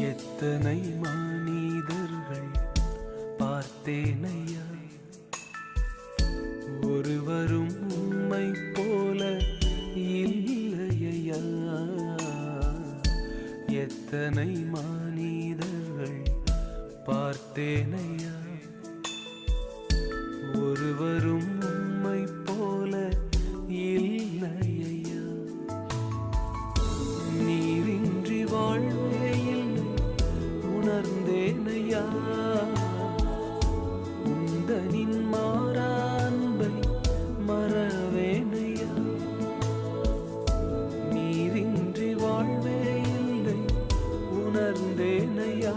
எத்தனை மனிதர்கள் பார்த்தேனையா, ஒருவரும் உம்மை போல இல்லையா. எத்தனை மனிதர்கள் பார்த்தேனையா, ஒருவரும் உம்மை போல இல்லையா. நீரின்றி வாழ்வே இல்லை உணர்ந்தேனையா, உந்தனின் மாறா அன்பை மறவேனையா. நீரின்றி வாழ்வே இல்லை உணர்ந்தேனையா,